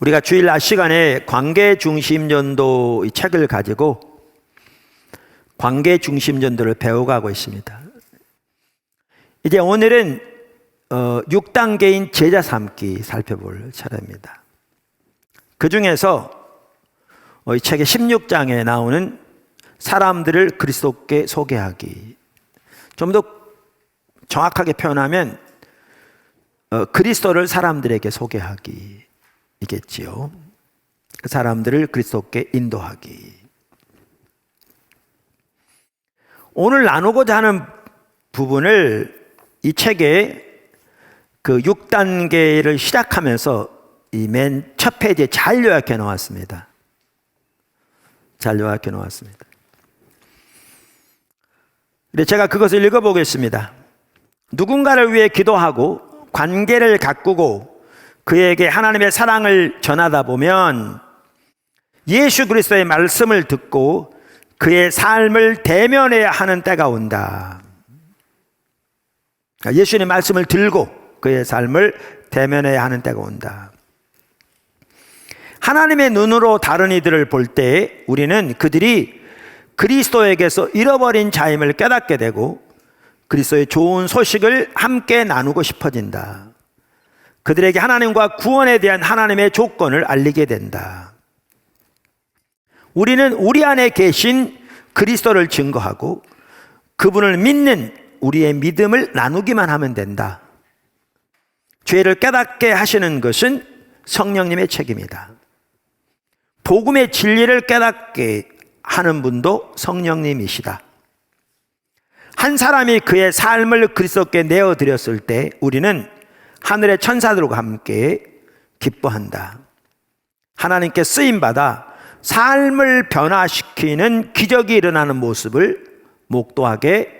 우리가 주일 낮 시간에 관계중심전도 이 책을 가지고 관계중심전도를 배워가고 있습니다. 이제 오늘은 6단계인 제자 삼기 살펴볼 차례입니다. 그 중에서 이 책의 16장에 나오는 사람들을 그리스도께 소개하기, 좀 더 정확하게 표현하면 그리스도를 사람들에게 소개하기 이겠지요. 그 사람들을 그리스도께 인도하기. 오늘 나누고자 하는 부분을 이 책의 그 6단계를 시작하면서 이 맨 첫 페이지에 잘 요약해 놓았습니다. 잘 요약해 놓았습니다. 근데 제가 그것을 읽어보겠습니다. 누군가를 위해 기도하고 관계를 가꾸고 그에게 하나님의 사랑을 전하다 보면 예수 그리스도의 말씀을 듣고 그의 삶을 대면해야 하는 때가 온다. 예수님의 말씀을 들고 그의 삶을 대면해야 하는 때가 온다. 하나님의 눈으로 다른 이들을 볼 때 우리는 그들이 그리스도에게서 잃어버린 자임을 깨닫게 되고 그리스도의 좋은 소식을 함께 나누고 싶어진다. 그들에게 하나님과 구원에 대한 하나님의 조건을 알리게 된다. 우리는 우리 안에 계신 그리스도를 증거하고 그분을 믿는 우리의 믿음을 나누기만 하면 된다. 죄를 깨닫게 하시는 것은 성령님의 책임이다. 복음의 진리를 깨닫게 하는 분도 성령님이시다. 한 사람이 그의 삶을 그리스도께 내어드렸을 때 우리는 하늘의 천사들과 함께 기뻐한다. 하나님께 쓰임받아 삶을 변화시키는 기적이 일어나는 모습을 목도하게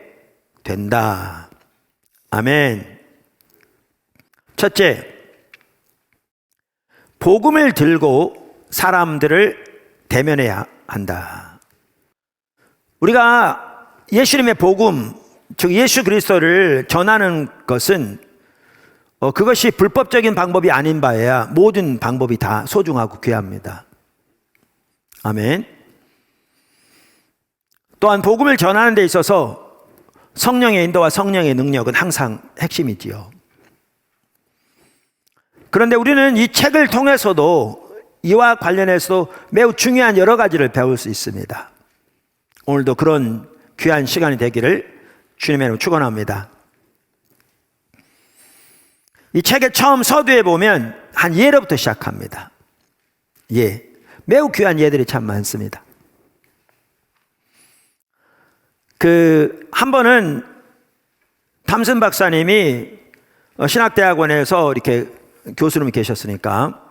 된다. 아멘. 첫째, 복음을 들고 사람들을 대면해야 한다. 우리가 예수님의 복음, 즉 예수 그리스도를 전하는 것은 그것이 불법적인 방법이 아닌 바에야 모든 방법이 다 소중하고 귀합니다. 아멘. 또한 복음을 전하는 데 있어서 성령의 인도와 성령의 능력은 항상 핵심이지요. 그런데 우리는 이 책을 통해서도 이와 관련해서도 매우 중요한 여러 가지를 배울 수 있습니다. 오늘도 그런 귀한 시간이 되기를 주님의 이름으로 축원합니다. 이 책의 처음 서두에 보면 한 예로부터 시작합니다. 예, 매우 귀한 예들이 참 많습니다. 한 번은 탐슨 박사님이 신학대학원에서 이렇게 교수님이 계셨으니까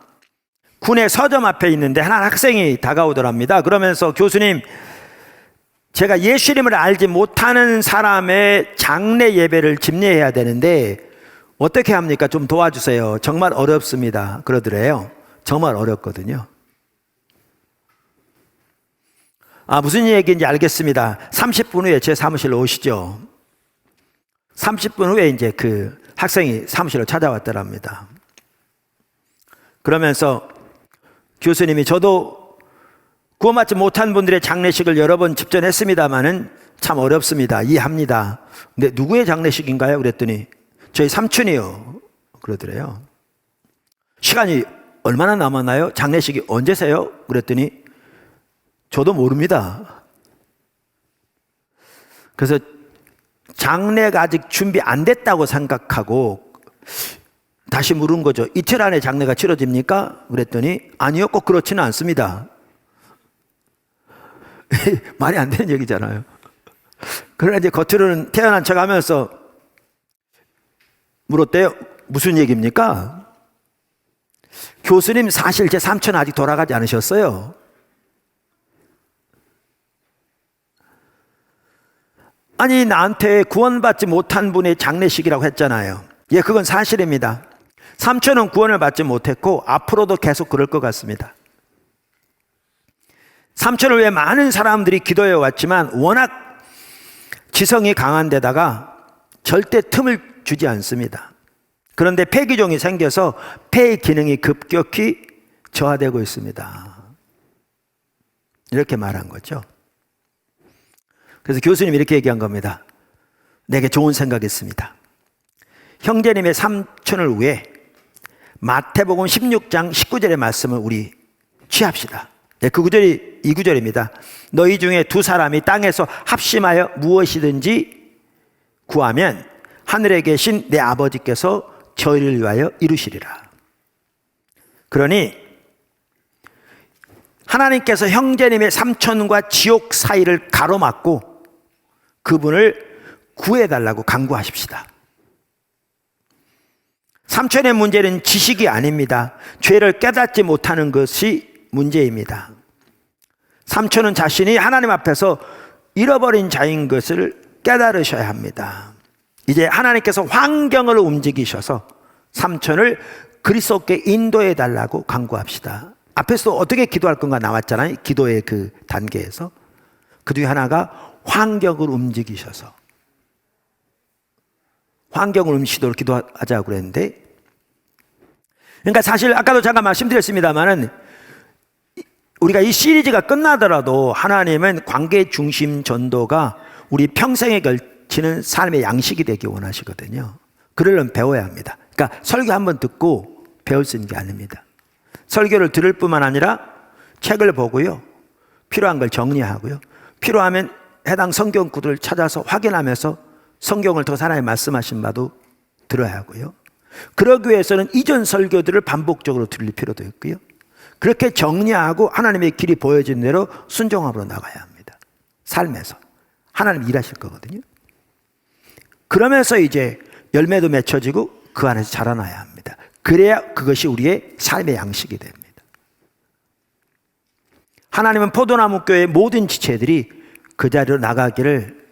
군의 서점 앞에 있는데 한 학생이 다가오더랍니다. 그러면서 교수님, 제가 예수님을 알지 못하는 사람의 장례 예배를 집례해야 되는데 어떻게 합니까? 좀 도와주세요. 정말 어렵습니다. 그러더래요. 정말 어렵거든요. 무슨 얘기인지 알겠습니다. 30분 후에 제 사무실로 오시죠. 30분 후에 이제 그 학생이 사무실로 찾아왔더랍니다. 그러면서 교수님이 저도 구원받지 못한 분들의 장례식을 여러 번 집전했습니다마는 참 어렵습니다. 이해합니다. 근데 누구의 장례식인가요? 그랬더니 저희 삼촌이요. 그러더래요. 시간이 얼마나 남았나요? 장례식이 언제세요? 그랬더니 저도 모릅니다. 그래서 장례가 아직 준비 안 됐다고 생각하고 다시 물은 거죠. 이틀 안에 장례가 치러집니까? 그랬더니 아니요, 꼭 그렇지는 않습니다. 말이 안 되는 얘기잖아요. 그러나 이제 겉으로는 태어난 척 하면서 물었대요. 무슨 얘기입니까? 교수님, 사실 제 삼촌 아직 돌아가지 않으셨어요. 아니, 나한테 구원받지 못한 분의 장례식이라고 했잖아요. 예, 그건 사실입니다. 삼촌은 구원을 받지 못했고 앞으로도 계속 그럴 것 같습니다. 삼촌을 위해 많은 사람들이 기도해 왔지만 워낙 지성이 강한 데다가 절대 틈을 주지 않습니다. 그런데 폐기종이 생겨서 폐의 기능이 급격히 저하되고 있습니다. 이렇게 말한 거죠. 그래서 교수님이 이렇게 얘기한 겁니다. 내게 좋은 생각이 있습니다. 형제님의 삼촌을 위해 마태복음 16장 19절의 말씀을 우리 취합시다. 네, 그 구절이 이 구절입니다. 너희 중에 두 사람이 땅에서 합심하여 무엇이든지 구하면 하늘에 계신 내 아버지께서 저희를 위하여 이루시리라. 그러니 하나님께서 형제님의 삼촌과 지옥 사이를 가로막고 그분을 구해달라고 간구하십시다. 삼촌의 문제는 지식이 아닙니다. 죄를 깨닫지 못하는 것이 문제입니다. 삼촌은 자신이 하나님 앞에서 잃어버린 자인 것을 깨달으셔야 합니다. 이제 하나님께서 환경을 움직이셔서 삼촌을 그리스도께 인도해 달라고 간구합시다. 앞에서 어떻게 기도할 건가 나왔잖아요. 기도의 그 단계에서. 그 중에 하나가 환경을 움직이셔서 환경을 움직이도록 기도하자고 그랬는데, 그러니까 사실 아까도 잠깐 말씀드렸습니다만은 우리가 이 시리즈가 끝나더라도 하나님은 관계 중심 전도가 우리 평생에 걸치는 삶의 양식이 되기 원하시거든요. 그러려면 배워야 합니다. 그러니까 설교 한번 듣고 배울 수 있는 게 아닙니다. 설교를 들을 뿐만 아니라 책을 보고요, 필요한 걸 정리하고요, 필요하면 해당 성경 구절을 찾아서 확인하면서 성경을 더 하나님 말씀하신 바도 들어야 하고요, 그러기 위해서는 이전 설교들을 반복적으로 들을 필요도 있고요, 그렇게 정리하고 하나님의 길이 보여진 대로 순종함으로 나가야 합니다. 삶에서 하나님 일하실 거거든요. 그러면서 이제 열매도 맺혀지고 그 안에서 자라나야 합니다. 그래야 그것이 우리의 삶의 양식이 됩니다. 하나님은 포도나무 교회의 모든 지체들이 그 자리로 나가기를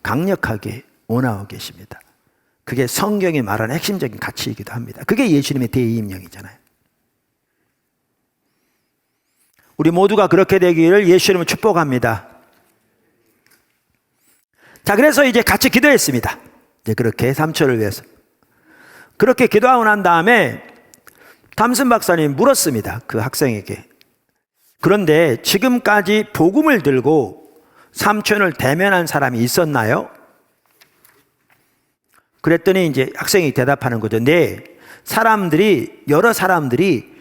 강력하게 원하고 계십니다. 그게 성경이 말하는 핵심적인 가치이기도 합니다. 그게 예수님의 대이임령이잖아요. 우리 모두가 그렇게 되기를 예수님은 축복합니다. 자, 그래서 이제 같이 기도했습니다. 이제 그렇게 삼촌을 위해서. 그렇게 기도하고 난 다음에 담슨 박사님이 물었습니다. 그 학생에게. 그런데 지금까지 복음을 들고 삼촌을 대면한 사람이 있었나요? 그랬더니 이제 학생이 대답하는 거죠. 네, 여러 사람들이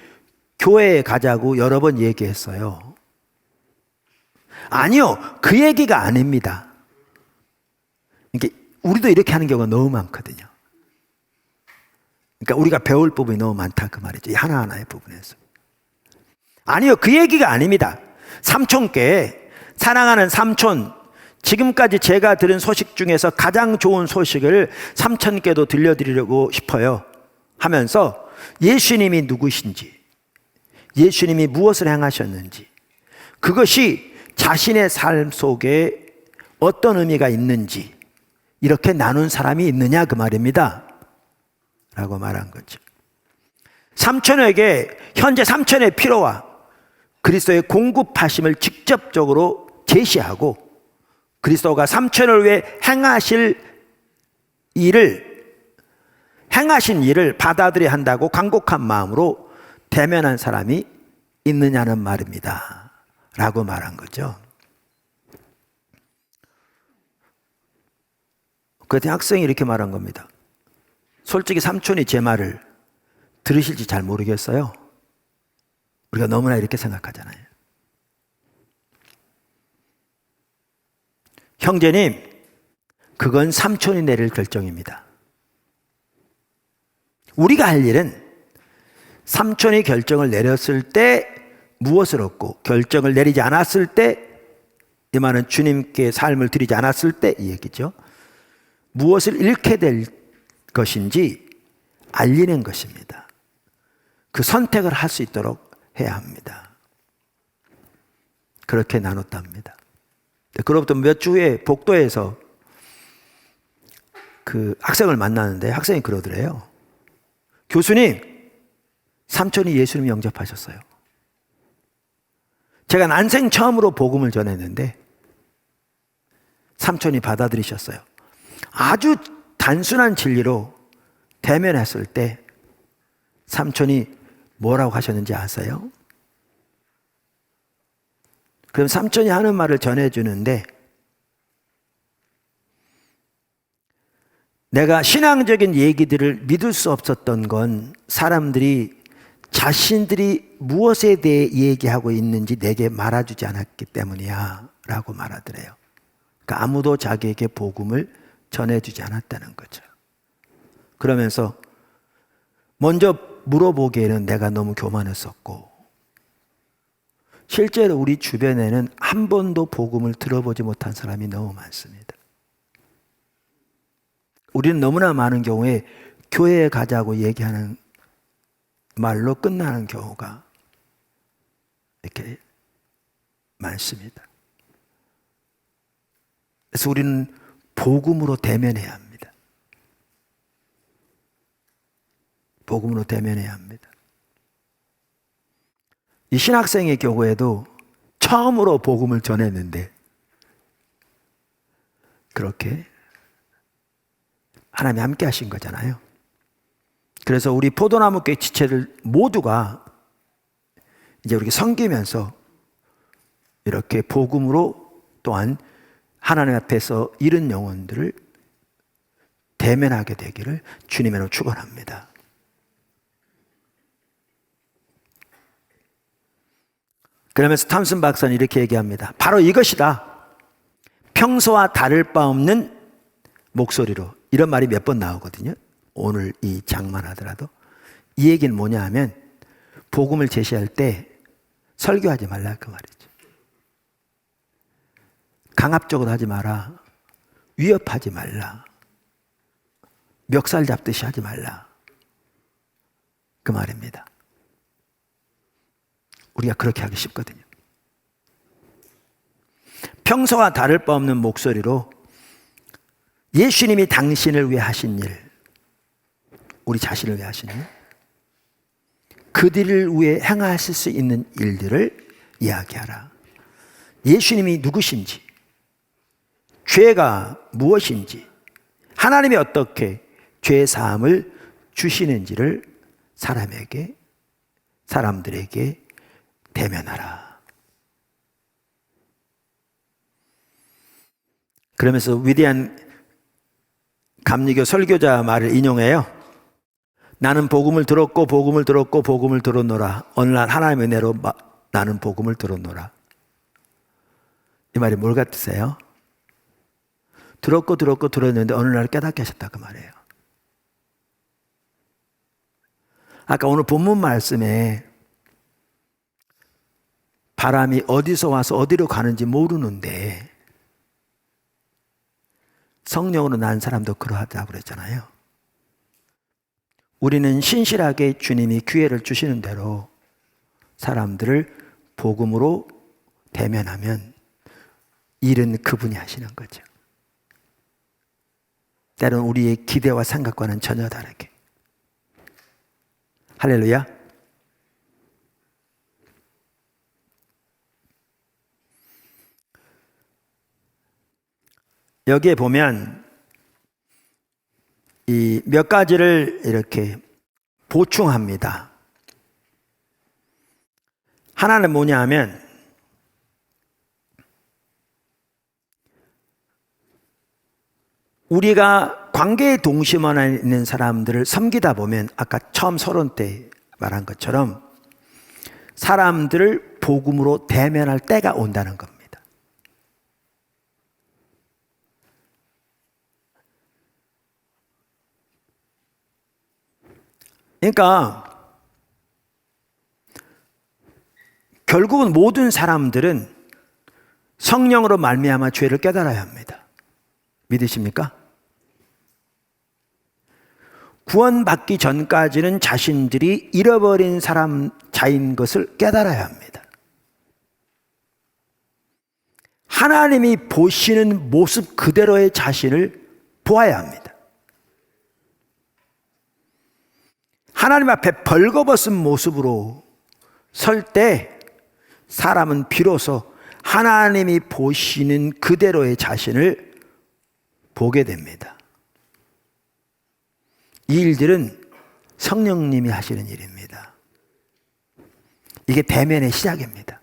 교회에 가자고 여러 번 얘기했어요. 아니요, 그 얘기가 아닙니다. 그러니까 우리도 이렇게 하는 경우가 너무 많거든요. 그러니까 우리가 배울 부분이 너무 많다 그 말이죠. 하나하나의 부분에서. 아니요, 그 얘기가 아닙니다. 삼촌께, 사랑하는 삼촌, 지금까지 제가 들은 소식 중에서 가장 좋은 소식을 삼촌께도 들려드리려고 싶어요 하면서 예수님이 누구신지, 예수님이 무엇을 행하셨는지, 그것이 자신의 삶 속에 어떤 의미가 있는지 이렇게 나눈 사람이 있느냐 그 말입니다 라고 말한 거죠. 삼촌에게 현재 삼촌의 필요와 그리스도의 공급하심을 직접적으로 제시하고 그리스도가 삼촌을 위해 행하신 일을 받아들여야 한다고 간곡한 마음으로 대면한 사람이 있느냐는 말입니다 라고 말한 거죠. 그때 학생이 이렇게 말한 겁니다. 솔직히 삼촌이 제 말을 들으실지 잘 모르겠어요. 우리가 너무나 이렇게 생각하잖아요. 형제님, 그건 삼촌이 내릴 결정입니다. 우리가 할 일은 삼촌이 결정을 내렸을 때 무엇을 얻고, 결정을 내리지 않았을 때, 이 말은 주님께 삶을 드리지 않았을 때 이 얘기죠. 무엇을 잃게 될 것인지 알리는 것입니다. 그 선택을 할 수 있도록 해야 합니다. 그렇게 나눴답니다. 그로부터 몇 주 후에 복도에서 그 학생을 만나는데 학생이 그러더래요. 교수님, 삼촌이 예수님 영접하셨어요. 제가 난생 처음으로 복음을 전했는데 삼촌이 받아들이셨어요. 아주 단순한 진리로 대면했을 때 삼촌이 뭐라고 하셨는지 아세요? 그럼 삼촌이 하는 말을 전해주는데, 내가 신앙적인 얘기들을 믿을 수 없었던 건 사람들이 자신들이 무엇에 대해 얘기하고 있는지 내게 말해주지 않았기 때문이야 라고 말하더래요. 그러니까 아무도 자기에게 복음을 전해주지 않았다는 거죠. 그러면서 먼저 물어보기에는 내가 너무 교만했었고, 실제로 우리 주변에는 한 번도 복음을 들어보지 못한 사람이 너무 많습니다. 우리는 너무나 많은 경우에 교회에 가자고 얘기하는 말로 끝나는 경우가 이렇게 많습니다. 그래서 우리는 복음으로 대면해야 합니다. 복음으로 대면해야 합니다. 이 신학생의 경우에도 처음으로 복음을 전했는데 그렇게 하나님이 함께 하신 거잖아요. 그래서 우리 포도나무교회 지체들 모두가 이제 우리가 섬기면서 이렇게 복음으로 또한 하나님 앞에서 잃은 영혼들을 대면하게 되기를 주님으로 축원합니다. 그러면서 탐슨 박사는 이렇게 얘기합니다. 바로 이것이다. 평소와 다를 바 없는 목소리로. 이런 말이 몇 번 나오거든요. 오늘 이 장만 하더라도. 이 얘기는 뭐냐 하면 복음을 제시할 때 설교하지 말라 그 말이죠. 강압적으로 하지 마라. 위협하지 말라. 멱살 잡듯이 하지 말라. 그 말입니다. 우리가 그렇게 하기 쉽거든요. 평소와 다를 바 없는 목소리로 예수님이 당신을 위해 하신 일, 우리 자신을 위해 하신 일, 그들을 위해 행하실 수 있는 일들을 이야기하라. 예수님이 누구신지, 죄가 무엇인지, 하나님이 어떻게 죄 사함을 주시는지를 사람들에게 대면하라. 그러면서 위대한 감리교 설교자 말을 인용해요. 나는 복음을 들었고 복음을 들었고 복음을 들었노라. 어느 날 하나님의 은혜로 나는 복음을 들었노라. 이 말이 뭘 같으세요? 들었고 들었는데 어느 날 깨닫게 하셨다 그 말이에요. 아까 오늘 본문 말씀에 바람이 어디서 와서 어디로 가는지 모르는데 성령으로 난 사람도 그러하다고 그랬잖아요. 우리는 신실하게 주님이 기회를 주시는 대로 사람들을 복음으로 대면하면 일은 그분이 하시는 거죠. 때로는 우리의 기대와 생각과는 전혀 다르게. 할렐루야. 여기에 보면 이 몇 가지를 이렇게 보충합니다. 하나는 뭐냐 하면 우리가 관계의 동심 안에 있는 사람들을 섬기다 보면 아까 처음 서론 때 말한 것처럼 사람들을 복음으로 대면할 때가 온다는 겁니다. 그러니까 결국은 모든 사람들은 성령으로 말미암아 죄를 깨달아야 합니다. 믿으십니까? 구원받기 전까지는 자신들이 잃어버린 자인 것을 깨달아야 합니다. 하나님이 보시는 모습 그대로의 자신을 보아야 합니다. 하나님 앞에 벌거벗은 모습으로 설 때 사람은 비로소 하나님이 보시는 그대로의 자신을 보게 됩니다. 이 일들은 성령님이 하시는 일입니다. 이게 대면의 시작입니다.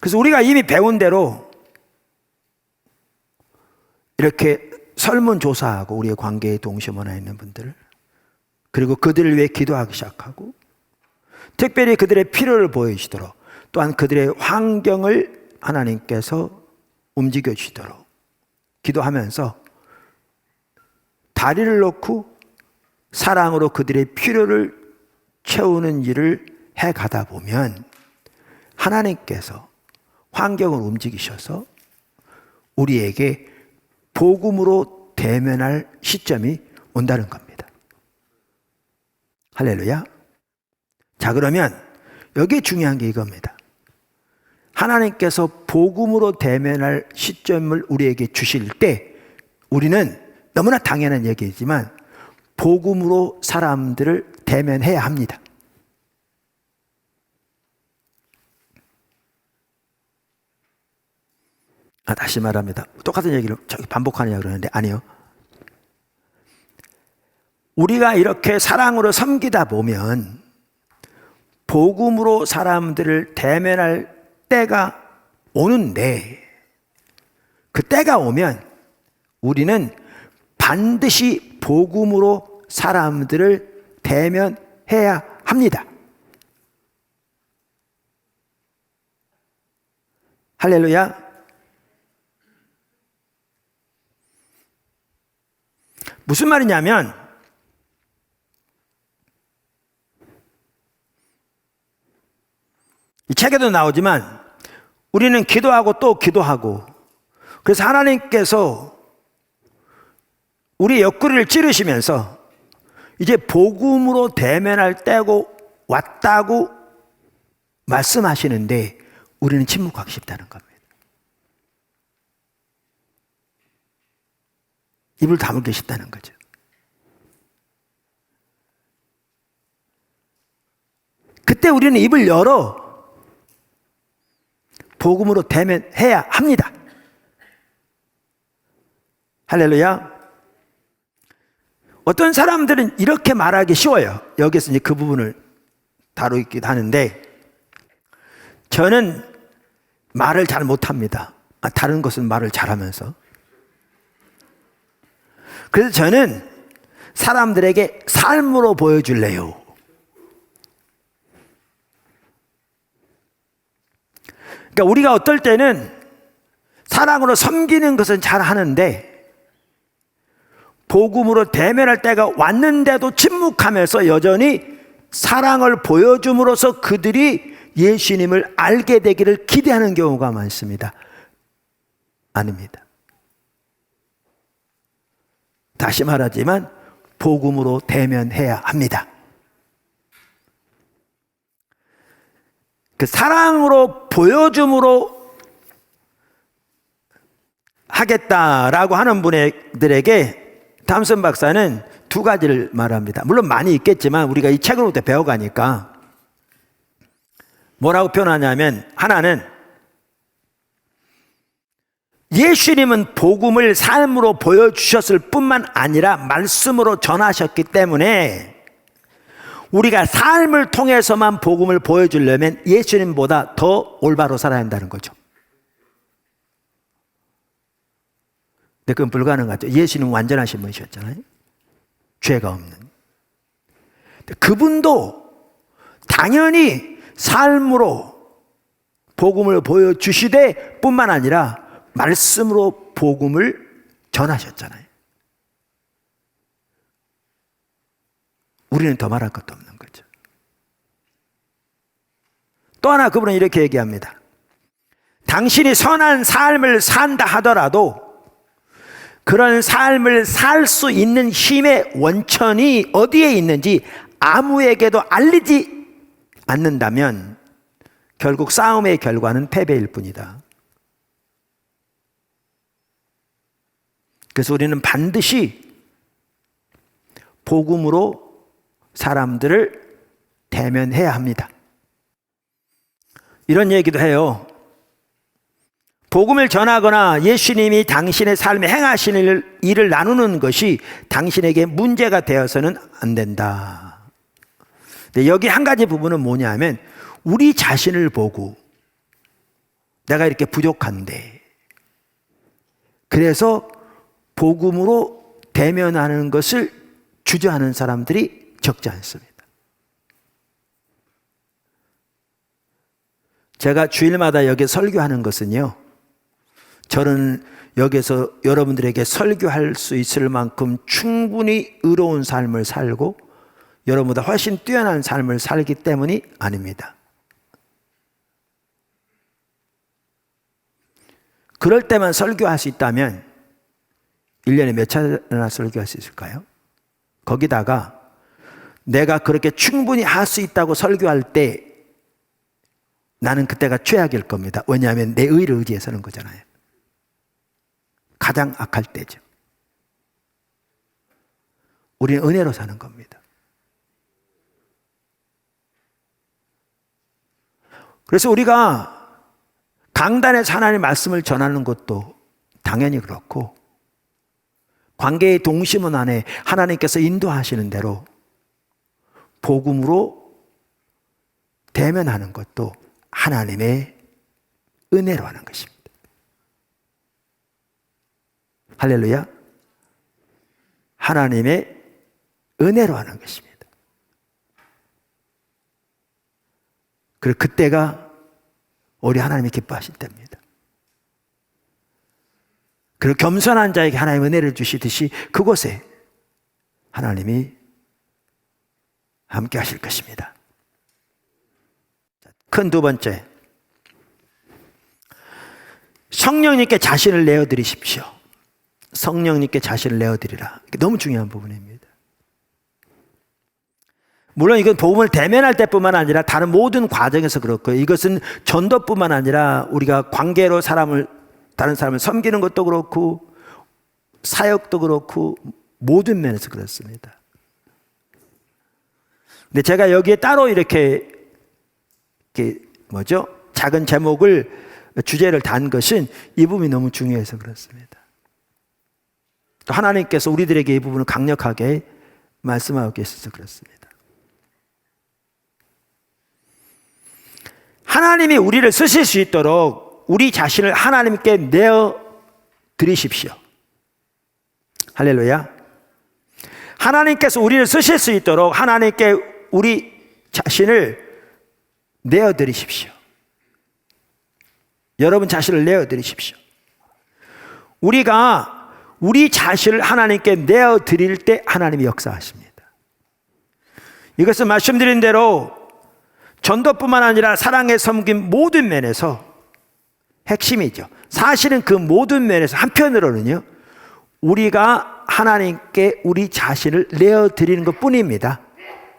그래서 우리가 이미 배운 대로 이렇게 설문조사하고 우리의 관계에 동심원에 있는 분들을, 그리고 그들을 위해 기도하기 시작하고, 특별히 그들의 필요를 보여주시도록, 또한 그들의 환경을 하나님께서 움직여 주시도록 기도하면서 다리를 놓고 사랑으로 그들의 필요를 채우는 일을 해가다 보면 하나님께서 환경을 움직이셔서 우리에게 복음으로 대면할 시점이 온다는 겁니다. 할렐루야. 자, 그러면 여기에 중요한 게 이겁니다. 하나님께서 복음으로 대면할 시점을 우리에게 주실 때 우리는 너무나 당연한 얘기지만 복음으로 사람들을 대면해야 합니다. 다시 말합니다. 똑같은 얘기를 반복하느냐 그러는데 아니요. 우리가 이렇게 사랑으로 섬기다 보면 복음으로 사람들을 대면할 때가 오는데, 그 때가 오면 우리는 반드시 복음으로 사람들을 대면해야 합니다. 할렐루야. 무슨 말이냐면, 이 책에도 나오지만 우리는 기도하고 또 기도하고, 그래서 하나님께서 우리 옆구리를 찌르시면서 이제 복음으로 대면할 때고 왔다고 말씀하시는데 우리는 침묵하기 쉽다는 겁니다. 입을 다물기 쉽다는 거죠. 그때 우리는 입을 열어 복음으로 대면해야 합니다. 할렐루야. 어떤 사람들은 이렇게 말하기 쉬워요. 여기서 이제 그 부분을 다루기도 하는데, 저는 말을 잘 못합니다. 다른 것은 말을 잘하면서. 그래서 저는 사람들에게 삶으로 보여줄래요. 그러니까 우리가 어떨 때는 사랑으로 섬기는 것은 잘 하는데 복음으로 대면할 때가 왔는데도 침묵하면서 여전히 사랑을 보여줌으로써 그들이 예수님을 알게 되기를 기대하는 경우가 많습니다. 아닙니다. 다시 말하지만 복음으로 대면해야 합니다. 그 사랑으로 보여줌으로 하겠다라고 하는 분들에게 담슨 박사는 두 가지를 말합니다. 물론 많이 있겠지만 우리가 이 책으로부터 배워가니까 뭐라고 표현하냐면, 하나는 예수님은 복음을 삶으로 보여주셨을 뿐만 아니라 말씀으로 전하셨기 때문에 우리가 삶을 통해서만 복음을 보여주려면 예수님보다 더 올바로 살아야 한다는 거죠. 근데 그건 불가능하죠. 예수님은 완전하신 분이셨잖아요. 죄가 없는. 그분도 당연히 삶으로 복음을 보여주시되 뿐만 아니라 말씀으로 복음을 전하셨잖아요. 우리는 더 말할 것도 없는 거죠. 또 하나 그분은 이렇게 얘기합니다. 당신이 선한 삶을 산다 하더라도 그런 삶을 살 수 있는 힘의 원천이 어디에 있는지 아무에게도 알리지 않는다면 결국 싸움의 결과는 패배일 뿐이다. 그래서 우리는 반드시 복음으로 사람들을 대면해야 합니다. 이런 얘기도 해요. 복음을 전하거나 예수님이 당신의 삶에 행하시는 일을 나누는 것이 당신에게 문제가 되어서는 안 된다. 근데 여기 한 가지 부분은 뭐냐면 우리 자신을 보고 내가 이렇게 부족한데. 그래서 복음으로 대면하는 것을 주저하는 사람들이 적지 않습니다. 제가 주일마다 여기 설교하는 것은요, 저는 여기서 여러분들에게 설교할 수 있을 만큼 충분히 의로운 삶을 살고 여러분보다 훨씬 뛰어난 삶을 살기 때문이 아닙니다. 그럴 때만 설교할 수 있다면 1년에 몇 차례나 설교할 수 있을까요? 거기다가 내가 그렇게 충분히 할 수 있다고 설교할 때 나는 그때가 최악일 겁니다. 왜냐하면 내 의를 의지해서 하는 거잖아요. 가장 악할 때죠. 우리는 은혜로 사는 겁니다. 그래서 우리가 강단에서 하나님의 말씀을 전하는 것도 당연히 그렇고, 관계의 동심원 안에 하나님께서 인도하시는 대로 복음으로 대면하는 것도 하나님의 은혜로 하는 것입니다. 할렐루야. 하나님의 은혜로 하는 것입니다. 그리고 그때가 우리 하나님이 기뻐하실 때입니다. 그리고 겸손한 자에게 하나님의 은혜를 주시듯이 그곳에 하나님이 함께 하실 것입니다. 큰 두 번째, 성령님께 자신을 내어드리십시오. 성령님께 자신을 내어드리라. 너무 중요한 부분입니다. 물론 이건 복음을 대면할 때뿐만 아니라 다른 모든 과정에서 그렇고요. 이것은 전도뿐만 아니라 우리가 관계로 다른 사람을 섬기는 것도 그렇고 사역도 그렇고 모든 면에서 그렇습니다. 근데 제가 여기에 따로 이렇게 작은 주제를 단 것은 이 부분이 너무 중요해서 그렇습니다. 또 하나님께서 우리들에게 이 부분을 강력하게 말씀하고 계셔서 그렇습니다. 하나님이 우리를 쓰실 수 있도록 우리 자신을 하나님께 내어 드리십시오. 할렐루야. 하나님께서 우리를 쓰실 수 있도록 하나님께 우리 자신을 내어 드리십시오. 여러분 자신을 내어 드리십시오. 우리가 우리 자신을 하나님께 내어 드릴 때 하나님이 역사하십니다. 이것은 말씀드린 대로 전도뿐만 아니라 사랑의 섬김 모든 면에서 핵심이죠. 사실은 그 모든 면에서 한편으로는요, 우리가 하나님께 우리 자신을 내어드리는 것 뿐입니다.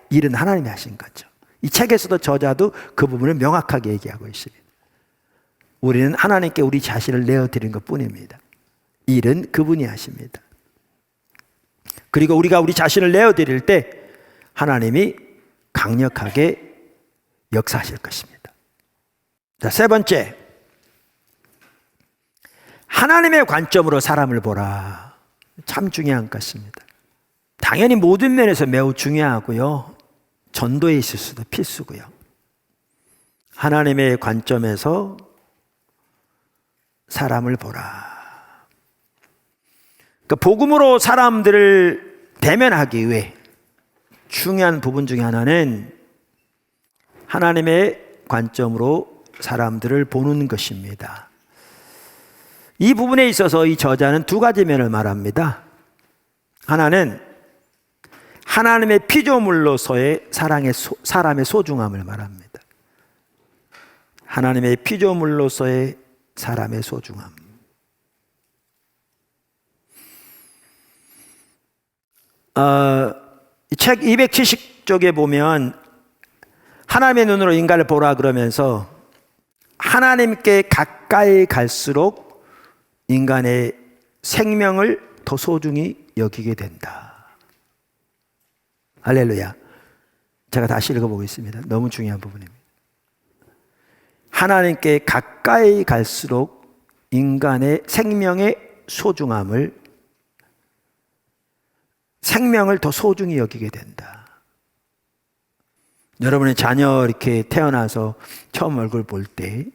일은 하나님이 하신 거죠. 이 책에서도 저자도 그 부분을 명확하게 얘기하고 있습니다. 우리는 하나님께 우리 자신을 내어드리는 것 뿐입니다. 일은 그분이 하십니다. 그리고 우리가 우리 자신을 내어드릴 때 하나님이 강력하게 역사하실 것입니다. 자, 세 번째, 하나님의 관점으로 사람을 보라. 참 중요한 것입니다. 당연히 모든 면에서 매우 중요하고요, 전도에 있어서도 필수고요. 하나님의 관점에서 사람을 보라. 그러니까 복음으로 사람들을 대면하기 위해 중요한 부분 중에 하나는 하나님의 관점으로 사람들을 보는 것입니다. 이 부분에 있어서 이 저자는 두 가지 면을 말합니다. 하나는 하나님의 피조물로서의 사람의 소중함을 말합니다. 하나님의 피조물로서의 사람의 소중함. 이 책 270쪽에 보면 하나님의 눈으로 인간을 보라 그러면서 하나님께 가까이 갈수록 인간의 생명을 더 소중히 여기게 된다. 할렐루야. 제가 다시 읽어보겠습니다. 너무 중요한 부분입니다. 하나님께 가까이 갈수록 인간의 생명의 소중함을, 생명을 더 소중히 여기게 된다. 여러분의 자녀 이렇게 태어나서 처음 얼굴 볼 때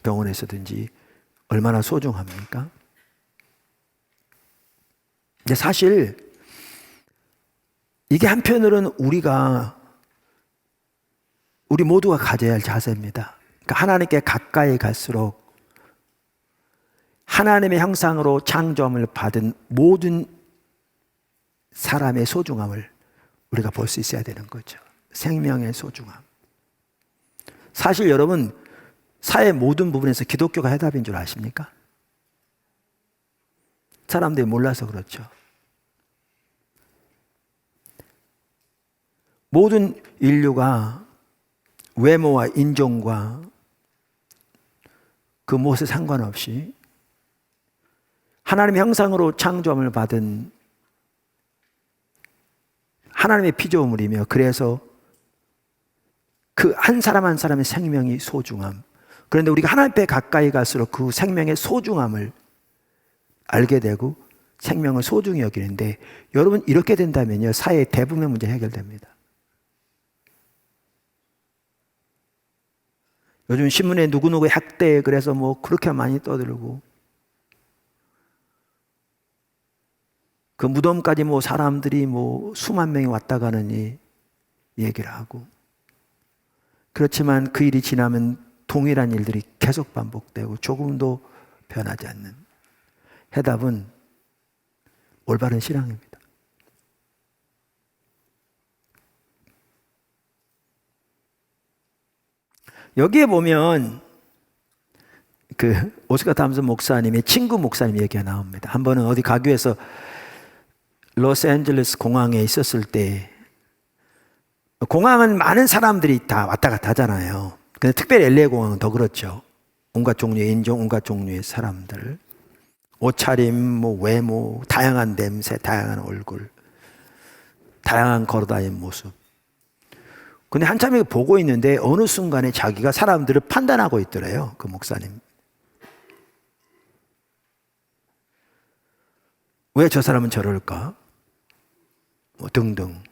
병원에서든지 얼마나 소중합니까? 근데 사실 이게 한편으로는 우리 모두가 가져야 할 자세입니다. 그러니까 하나님께 가까이 갈수록 하나님의 형상으로 창조함을 받은 모든 사람의 소중함을 우리가 볼 수 있어야 되는 거죠. 생명의 소중함. 사실 여러분, 사회 모든 부분에서 기독교가 해답인 줄 아십니까? 사람들이 몰라서 그렇죠. 모든 인류가 외모와 인종과 그 무엇에 상관없이 하나님의 형상으로 창조함을 받은 하나님의 피조물이며, 그래서 그 한 사람 한 사람의 생명이 소중함. 그런데 우리가 하나님 앞에 가까이 갈수록 그 생명의 소중함을 알게 되고 생명을 소중히 여기는데, 여러분 이렇게 된다면요, 사회의 대부분의 문제 해결됩니다. 요즘 신문에 누구누구 학대 그래서 뭐 그렇게 많이 떠들고, 그 무덤까지 뭐 사람들이 뭐 수만 명이 왔다 가느니 얘기를 하고, 그렇지만 그 일이 지나면 동일한 일들이 계속 반복되고 조금도 변하지 않는, 해답은 올바른 신앙입니다. 여기에 보면 그 오스카 탐슨 목사님의 친구 목사님 얘기가 나옵니다. 한 번은 어디 가교에서 로스앤젤레스 공항에 있었을 때, 공항은 많은 사람들이 다 왔다 갔다 하잖아요. 근데 특별히 LA 공항은 더 그렇죠. 온갖 종류의 인종, 온갖 종류의 사람들, 옷차림, 뭐 외모, 다양한 냄새, 다양한 얼굴, 다양한 걸어다니는 모습. 근데 한참 이거 보고 있는데 어느 순간에 자기가 사람들을 판단하고 있더래요, 그 목사님. 왜 저 사람은 저럴까? 뭐 등등.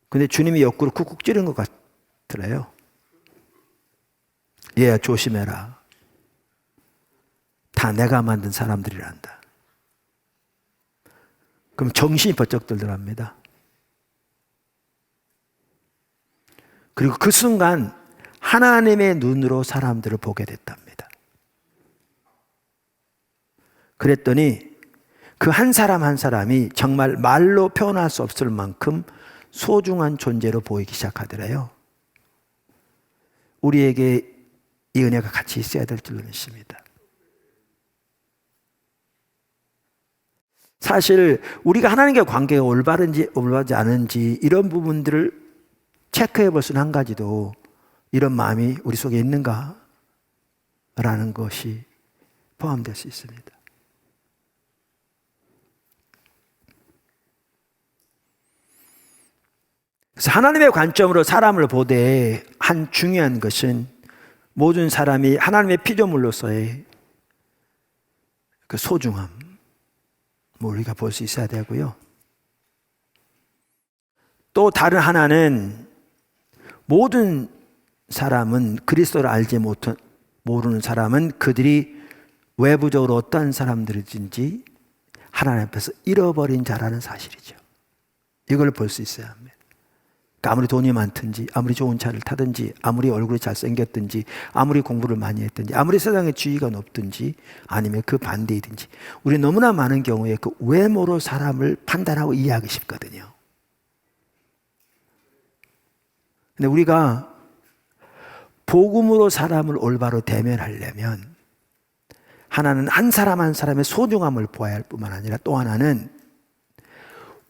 근데 주님이 옆구리 쿡쿡 찌른 것 같더래요. 얘야 조심해라. 다 내가 만든 사람들이란다. 그럼 정신이 번쩍 들더랍니다. 그리고 그 순간 하나님의 눈으로 사람들을 보게 됐답니다. 그랬더니 그 한 사람 한 사람이 정말 말로 표현할 수 없을 만큼 소중한 존재로 보이기 시작하더래요. 우리에게 이 은혜가 같이 있어야 될 줄로 믿습니다. 사실 우리가 하나님과 관계가 올바른지 올바르지 않은지 이런 부분들을 체크해 볼 수는 한 가지도, 이런 마음이 우리 속에 있는가? 라는 것이 포함될 수 있습니다. 그래서 하나님의 관점으로 사람을 보되 한 중요한 것은 모든 사람이 하나님의 피조물로서의 그 소중함, 우리가 볼 수 있어야 되고요. 또 다른 하나는 모든 사람은 그리스도를 알지 모르는 사람은 그들이 외부적으로 어떠한 사람들인지 하나님 앞에서 잃어버린 자라는 사실이죠. 이걸 볼 수 있어야 합니다. 그러니까 아무리 돈이 많든지, 아무리 좋은 차를 타든지, 아무리 얼굴이 잘생겼든지, 아무리 공부를 많이 했든지, 아무리 세상의 지위가 높든지, 아니면 그 반대이든지, 우리 너무나 많은 경우에 그 외모로 사람을 판단하고 이해하기 쉽거든요. 근데 우리가 복음으로 사람을 올바로 대면하려면 하나는 한 사람 한 사람의 소중함을 보아야 할 뿐만 아니라, 또 하나는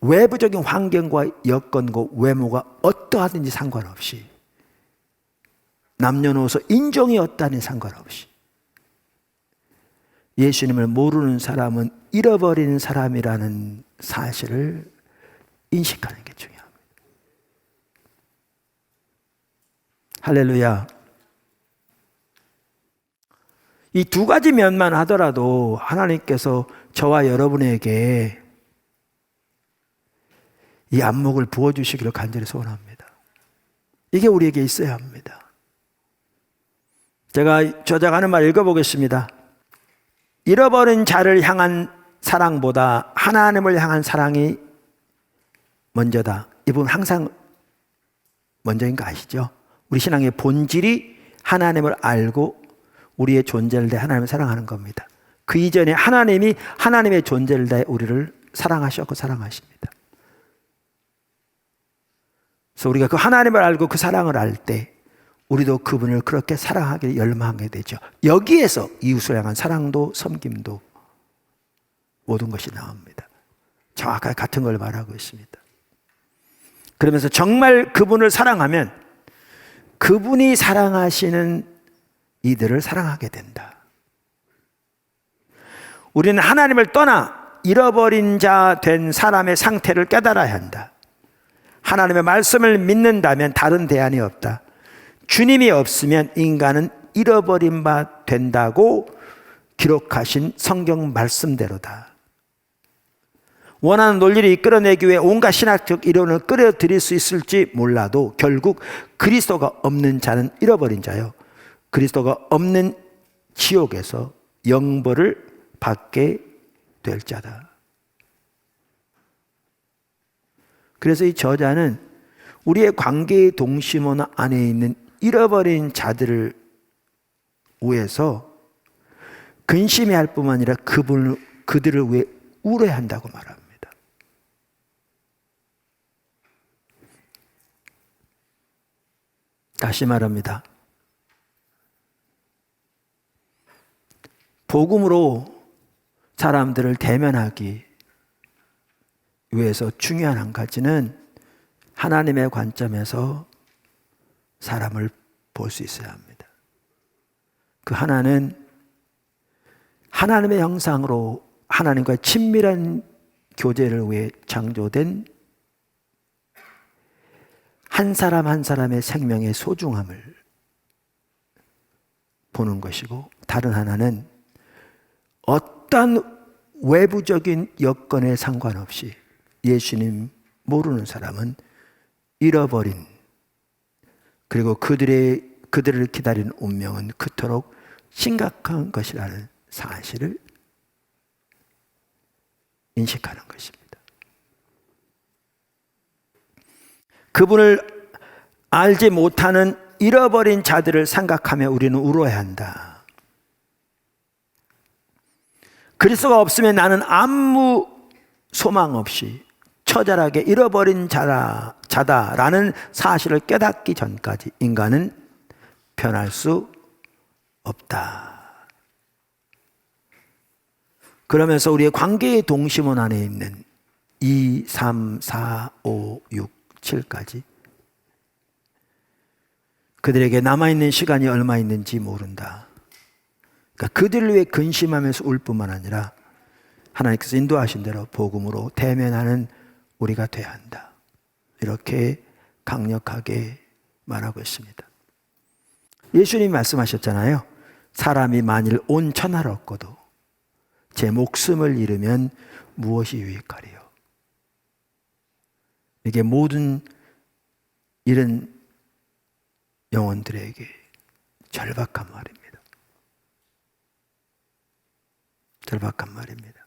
외부적인 환경과 여건과 외모가 어떠하든지 상관없이, 남녀노소 인종이 어떠하든지 상관없이 예수님을 모르는 사람은 잃어버리는 사람이라는 사실을 인식하는 게 중요합니다. 할렐루야. 이 두 가지 면만 하더라도 하나님께서 저와 여러분에게 이 안목을 부어주시기를 간절히 소원합니다. 이게 우리에게 있어야 합니다. 제가 저작하는 말 읽어보겠습니다. 잃어버린 자를 향한 사랑보다 하나님을 향한 사랑이 먼저다. 이 부분 항상 먼저인 거 아시죠? 우리 신앙의 본질이 하나님을 알고 우리의 존재를 대해 하나님을 사랑하는 겁니다. 그 이전에 하나님이 하나님의 존재를 대해 우리를 사랑하셨고 사랑하십니다. 그래서 우리가 그 하나님을 알고 그 사랑을 알 때 우리도 그분을 그렇게 사랑하기를 열망하게 되죠. 여기에서 이웃을 향한 사랑도 섬김도 모든 것이 나옵니다. 정확하게 같은 걸 말하고 있습니다. 그러면서 정말 그분을 사랑하면 그분이 사랑하시는 이들을 사랑하게 된다. 우리는 하나님을 떠나 잃어버린 자 된 사람의 상태를 깨달아야 한다. 하나님의 말씀을 믿는다면 다른 대안이 없다. 주님이 없으면 인간은 잃어버린 바 된다고 기록하신 성경 말씀대로다. 원하는 논리를 이끌어내기 위해 온갖 신학적 이론을 끌어들일 수 있을지 몰라도 결국 그리스도가 없는 자는 잃어버린 자요, 그리스도가 없는 지옥에서 영벌을 받게 될 자다. 그래서 이 저자는 우리의 관계의 동심원 안에 있는 잃어버린 자들을 위해서 근심해할 뿐만 아니라 그들을 위해 울어야 한다고 말합니다. 다시 말합니다. 복음으로 사람들을 대면하기 위해서 중요한 한 가지는 하나님의 관점에서 사람을 볼 수 있어야 합니다. 그 하나는 하나님의 형상으로 하나님과 친밀한 교제를 위해 창조된 한 사람 한 사람의 생명의 소중함을 보는 것이고, 다른 하나는 어떤 외부적인 여건에 상관없이 예수님 모르는 사람은 잃어버린, 그리고 그들을 기다리는 운명은 그토록 심각한 것이라는 사실을 인식하는 것입니다. 그분을 알지 못하는 잃어버린 자들을 생각하며 우리는 울어야 한다. 그리스도가 없으면 나는 아무 소망 없이 처절하게 잃어버린 자다라는 사실을 깨닫기 전까지 인간은 변할 수 없다. 그러면서 우리의 관계의 동심원 안에 있는 2, 3, 4, 5, 6, 7까지 그들에게 남아있는 시간이 얼마 있는지 모른다. 그러니까 그들을 위해 근심하면서 울 뿐만 아니라 하나님께서 인도하신 대로 복음으로 대면하는 우리가 돼야 한다. 이렇게 강력하게 말하고 있습니다. 예수님이 말씀하셨잖아요. 사람이 만일 온 천하를 얻고도 제 목숨을 잃으면 무엇이 유익하리요? 이게 모든 이런 영혼들에게 절박한 말입니다. 절박한 말입니다.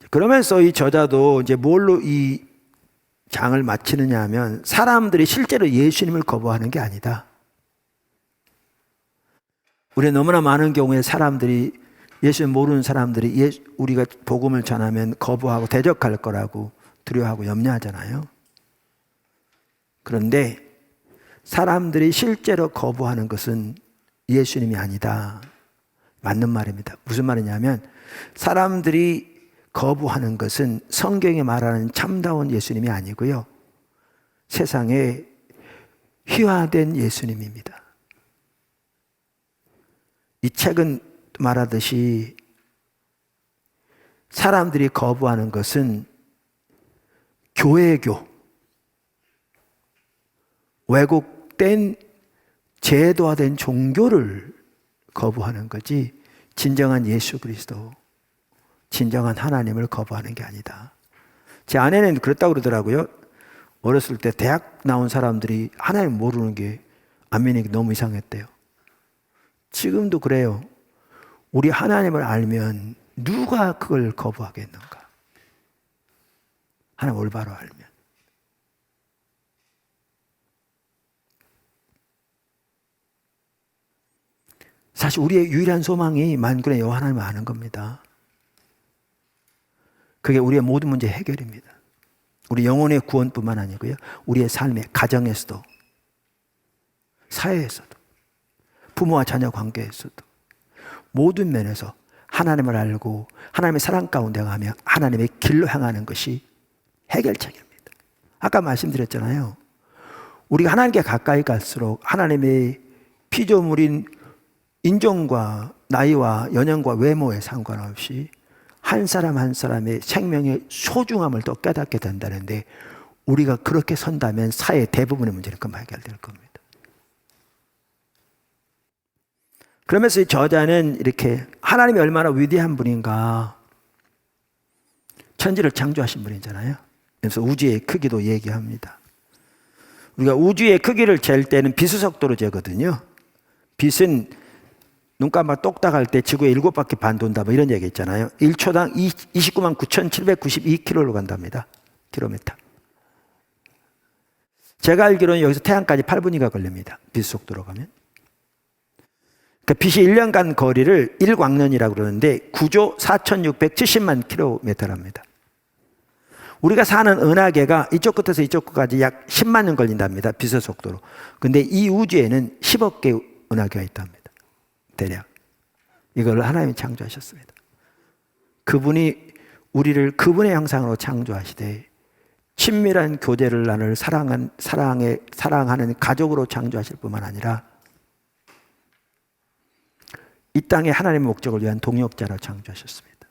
그러면서 이 저자도 이제 뭘로 이 장을 마치느냐 하면 사람들이 실제로 예수님을 거부하는 게 아니다. 우리 너무나 많은 경우에 사람들이 예수님 모르는 사람들이 우리가 복음을 전하면 거부하고 대적할 거라고 두려워하고 염려하잖아요. 그런데 사람들이 실제로 거부하는 것은 예수님이 아니다. 맞는 말입니다. 무슨 말이냐면 사람들이 거부하는 것은 성경이 말하는 참다운 예수님이 아니고요, 세상에 희화된 예수님입니다. 이 책은 말하듯이 사람들이 거부하는 것은 교회교, 왜곡된 제도화된 종교를 거부하는 거지 진정한 예수 그리스도, 진정한 하나님을 거부하는 게 아니다. 제 아내는 그랬다고 그러더라고요. 어렸을 때 대학 나온 사람들이 하나님 모르는 게 안 믿는 게 너무 이상했대요. 지금도 그래요. 우리 하나님을 알면 누가 그걸 거부하겠는가? 하나님 올바로 알면. 사실 우리의 유일한 소망이 만군의 여호와 하나님을 아는 겁니다. 그게 우리의 모든 문제 해결입니다. 우리 영혼의 구원뿐만 아니고요, 우리의 삶의 가정에서도, 사회에서도, 부모와 자녀 관계에서도 모든 면에서 하나님을 알고 하나님의 사랑 가운데 가며 하나님의 길로 향하는 것이 해결책입니다. 아까 말씀드렸잖아요. 우리가 하나님께 가까이 갈수록 하나님의 피조물인 인종과 나이와 연령과 외모에 상관없이 한 사람 한 사람의 생명의 소중함을 또 깨닫게 된다는데, 우리가 그렇게 선다면 사회 대부분의 문제는 금방 해결될 겁니다. 그러면서 이 저자는 이렇게 하나님이 얼마나 위대한 분인가, 천지를 창조하신 분이잖아요. 그래서 우주의 크기도 얘기합니다. 우리가 우주의 크기를 잴 때는 빛의 속도로 재거든요. 빛은 눈 깜빡 똑딱 할 때 지구에 7바퀴 반 돈다, 뭐 이런 얘기 있잖아요. 1초당 29만 9,792km로 간답니다. 킬로미터. 제가 알기로는 여기서 태양까지 8분이가 걸립니다. 빛 속도로 가면. 그 빛이 1년간 거리를 1광년이라고 그러는데 9조 4,670만 킬로미터랍니다. 우리가 사는 은하계가 이쪽 끝에서 이쪽 끝까지 약 10만 년 걸린답니다. 빛의 속도로. 근데 이 우주에는 10억 개 은하계가 있답니다. 대략. 이걸 하나님이 창조하셨습니다. 그분이 우리를 그분의 형상으로 창조하시되 친밀한 교제를 나눌 사랑하는 가족으로 창조하실 뿐만 아니라 이 땅에 하나님의 목적을 위한 동역자로 창조하셨습니다.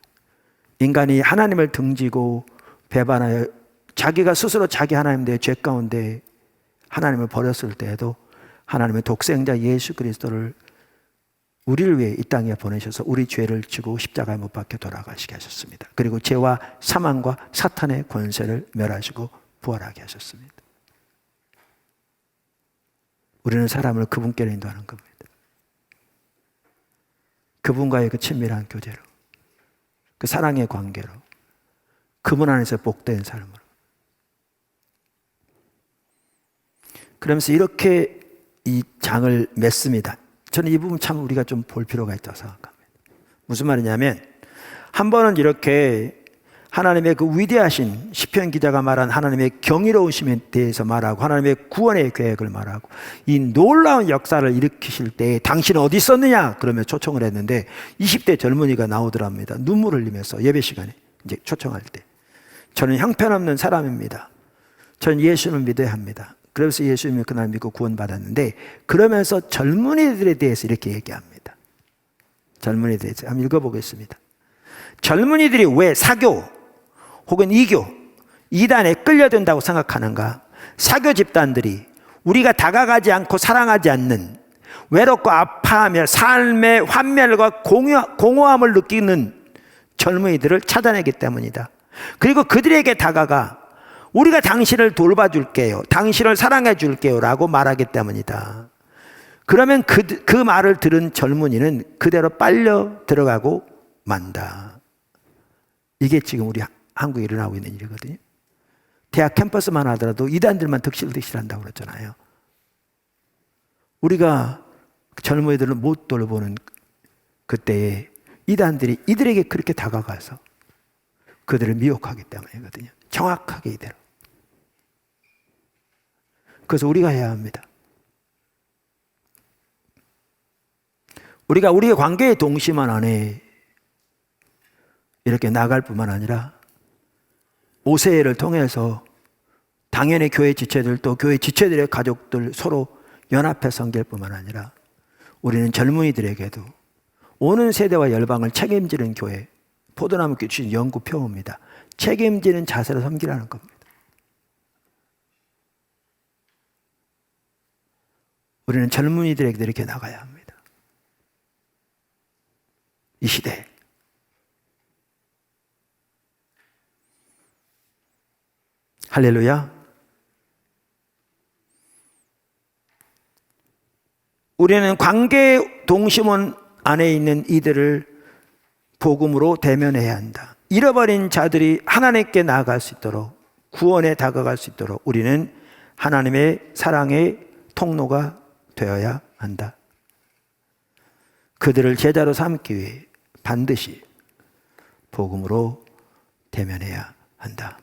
인간이 하나님을 등지고 배반하여 자기가 스스로 자기 하나님 대해 죄 가운데 하나님을 버렸을 때에도 하나님의 독생자 예수 그리스도를 우리를 위해 이 땅에 보내셔서 우리 죄를 지고 십자가에 못 박혀 돌아가시게 하셨습니다. 그리고 죄와 사망과 사탄의 권세를 멸하시고 부활하게 하셨습니다. 우리는 사람을 그분께로 인도하는 겁니다. 그분과의 그 친밀한 교제로, 그 사랑의 관계로, 그분 안에서 복된 삶으로. 그러면서 이렇게 이 장을 맺습니다. 저는 이 부분 참 우리가 좀 볼 필요가 있다고 생각합니다. 무슨 말이냐면, 한 번은 이렇게 하나님의 그 위대하신 시편 기자가 말한 하나님의 경이로우심에 대해서 말하고 하나님의 구원의 계획을 말하고 이 놀라운 역사를 일으키실 때 당신은 어디 있었느냐 그러면 초청을 했는데 20대 젊은이가 나오더랍니다. 눈물을 흘리면서 예배 시간에 이제 초청할 때, 저는 형편없는 사람입니다. 저는 예수를 믿어야 합니다. 그래서 예수님을 그날 믿고 구원받았는데, 그러면서 젊은이들에 대해서 이렇게 얘기합니다. 젊은이들에 대해서 한번 읽어보겠습니다. 젊은이들이 왜 사교 혹은 이교, 이단에 끌려든다고 생각하는가? 사교 집단들이 우리가 다가가지 않고 사랑하지 않는, 외롭고 아파하며 삶의 환멸과 공허함을 느끼는 젊은이들을 찾아내기 때문이다. 그리고 그들에게 다가가 우리가 당신을 돌봐줄게요, 당신을 사랑해줄게요 라고 말하기 때문이다. 그러면 그 말을 들은 젊은이는 그대로 빨려 들어가고 만다. 이게 지금 우리 한국에 일어나고 있는 일이거든요. 대학 캠퍼스만 하더라도 이단들만 득실한다고 그랬잖아요. 우리가 젊은이들을 못 돌보는 그때에 이단들이 이들에게 그렇게 다가가서 그들을 미혹하기 때문이거든요. 정확하게 이대로. 그래서 우리가 해야 합니다. 우리가 우리의 관계의 동심만 안에 이렇게 나갈 뿐만 아니라 오세회를 통해서 당연히 교회 지체들, 또 교회 지체들의 가족들 서로 연합해 섬길 뿐만 아니라 우리는 젊은이들에게도 오는 세대와 열방을 책임지는 교회, 포도나무 교회 연구 표어입니다. 책임지는 자세로 섬기라는 겁니다. 우리는 젊은이들에게 이렇게 나가야 합니다. 이 시대에. 할렐루야. 우리는 관계 동심원 안에 있는 이들을 복음으로 대면해야 한다. 잃어버린 자들이 하나님께 나아갈 수 있도록, 구원에 다가갈 수 있도록 우리는 하나님의 사랑의 통로가 되어야 한다. 그들을 제자로 삼기 위해 반드시 복음으로 대면해야 한다.